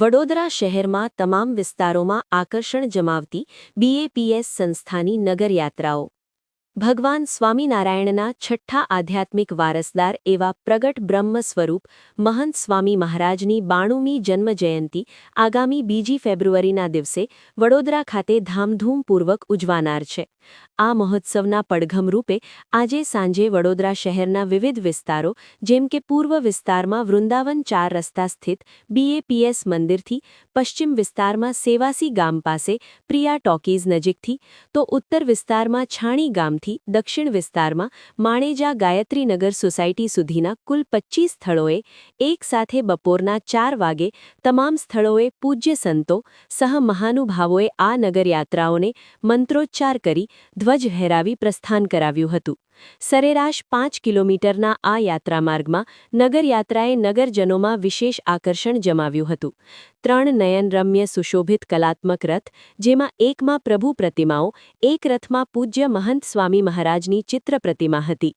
વડોદરા શહેરમાં તમામ વિસ્તારોમાં આકર્ષણ જમાવતી BAPS સંસ્થાની નગરયાત્રાઓ ભગવાન સ્વામિનારાયણના છઠ્ઠા આધ્યાત્મિક વારસદાર એવા પ્રગટ બ્રહ્મ સ્વરૂપ મહંત સ્વામી મહારાજની 92મી જન્મજયંતિ આગામી 2 ફેબ્રુઆરીના દિવસે વડોદરા ખાતે ધામધૂમપૂર્વક ઉજવાનાર છે। આ મહોત્સવના પડઘમ રૂપે આજે સાંજે વડોદરા શહેરના વિવિધ વિસ્તારો જેમ કે પૂર્વ વિસ્તારમાં વૃંદાવન 4 રસ્તા સ્થિત BAPS મંદિરથી, પશ્ચિમ વિસ્તારમાં સેવાસી ગામ પાસે પ્રિયા ટોકીઝ નજીકથી, તો ઉત્તર વિસ્તારમાં છાણી ગામથી દક્ષિણ વિસ્તારમાં માણેજા ગાયત્રીનગર સોસાયટી સુધીના કુલ 25 સ્થળોએ એક સાથે બપોરના 4 વાગે તમામ સ્થળોએ પૂજ્ય સંતો સહ મહાનુભાવોએ આ નગરયાત્રાઓને મંત્રોચ્ચાર કરી ધ્વજ લહેરાવી પ્રસ્થાન કરાવ્યું હતું। સરેરાશ 5 કિલોમીટરના આ યાત્રામાર્ગમાં નગરયાત્રાએ નગરજનોમાં વિશેષ આકર્ષણ જમાવ્યું હતું। 3 નયનરમ્ય સુશોભિત કલાત્મક રથ, જેમાં એકમાં પ્રભુ પ્રતિમાઓ, એક રથમાં પૂજ્ય મહંત સ્વામી મહારાજની ચિત્ર પ્રતિમા હતી,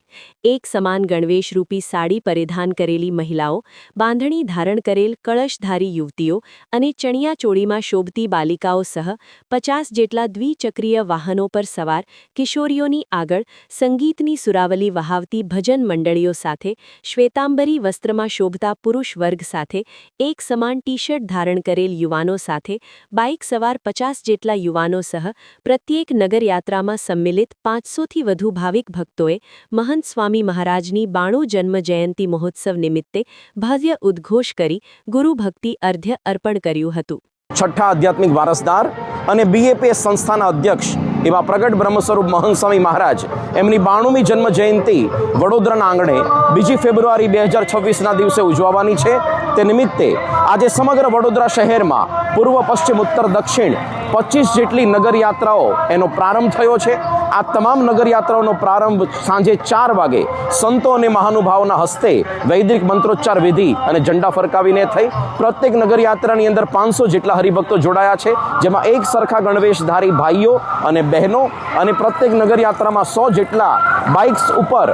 એક સમાન ગણવેશરૂપી સાડી પરિધાન કરેલી મહિલાઓ, બાંધણી ધારણ કરેલ કળશધારી યુવતીઓ અને ચણિયાચોળીમાં શોભતી બાલિકાઓ સહ 50 જેટલા દ્વિચક્રીય વાહનો પર સવાર કિશોરીઓની આગળ સંગીતની સુરાવલી વહાવતી ભજન મંડળીઓ સાથે, શ્વેતાંબરી વસ્ત્રમાં શોભતા પુરુષ વર્ગ સાથે, એક સમાન ટી-શર્ટ ધારણ કરેલ યુવાનો સાથે, બાઇક સવાર 50 જેટલા યુવાનો સહ પ્રત્યેક નગરયાત્રામાં સંમિલિત 500થી વધુ ભાવિક ભક્તોએ મહંત સ્વામી મહારાજની 92 જન્મ જયંતિ મહોત્સવ નિમિત્તે ભવ્ય ઉદ્ઘોષ કરી ગુરુભક્તિ અર્ધ્ય અર્પણ કર્યું હતું। છઠ્ઠા આધ્યાત્મિક વારસદાર અને BAPS સંસ્થાના અધ્યક્ષ એવા પ્રગટ બ્રહ્મ સ્વરૂપ મહંત સ્વામી મહારાજ એમની 92મી જન્મ જયંતિ વડોદરાના આંગણે 2 ફેબ્રુઆરી 2026ના દિવસે ઉજવવાની છે। તે નિમિત્તે આજે સમગ્ર વડોદરા શહેરમાં પૂર્વ, પશ્ચિમ, ઉત્તર, દક્ષિણ 25 જેટલી નગરયાત્રાઓ એનો પ્રારંભ થયો છે। આ તમામ નગરયાત્રાઓનો પ્રારંભ સાંજે 4 વાગે સંતો અને મહાનુભાવોના હસ્તે વૈદિક મંત્રોચ્ચાર વિધિ અને ઝંડા ફરકાવીને થઈ। પ્રત્યેક નગરયાત્રાની અંદર 500 જેટલા હરિભક્તો જોડાયા છે, જેમાં એક સરખા ગણવેશધારી ભાઈઓ અને બહેનો અને પ્રત્યેક નગરયાત્રામાં 100 જેટલા બાઇક્સ ઉપર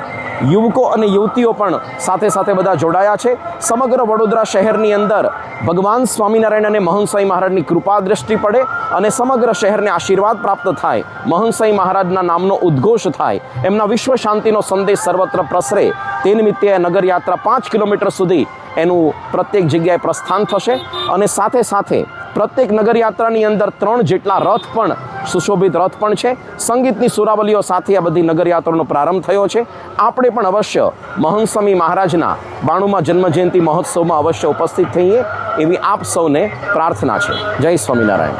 યુવકો અને યુવતીઓ પણ સાથે સાથે બધા જોડાયા છે। સમગ્ર વડોદરા શહેરની અંદર ભગવાન સ્વામિનારાયણ અને મહંત સ્વામી મહારાજની કૃપા દ્રષ્ટિ પડે અને સમગ્ર શહેરને આશીર્વાદ પ્રાપ્ત થાય, મહંત સ્વામી મહારાજના નામનો ઉદ્ઘોષ થાય, એમના વિશ્વ શાંતિનો સંદેશ સર્વત્ર પ્રસરે, તે નિમિત્તે આ નગરયાત્રા 5 કિલોમીટર સુધી એનું પ્રત્યેક જગ્યાએ પ્રસ્થાન થશે અને સાથે સાથે પ્રત્યેક નગરયાત્રાની અંદર 3 જેટલા રથ પણ, સુશોભિત રથ પણ છે। સંગીતની સુરાવલીઓ સાથે આ બધી નગરયાત્રાનો પ્રારંભ થયો છે। આપણે પણ અવશ્ય મહંત સ્વામી મહારાજના 92મા જન્મજયંતિ મહોત્સવમાં અવશ્ય ઉપસ્થિત થઈએ એવી આપ સૌને પ્રાર્થના છે। જય સ્વામિનારાયણ।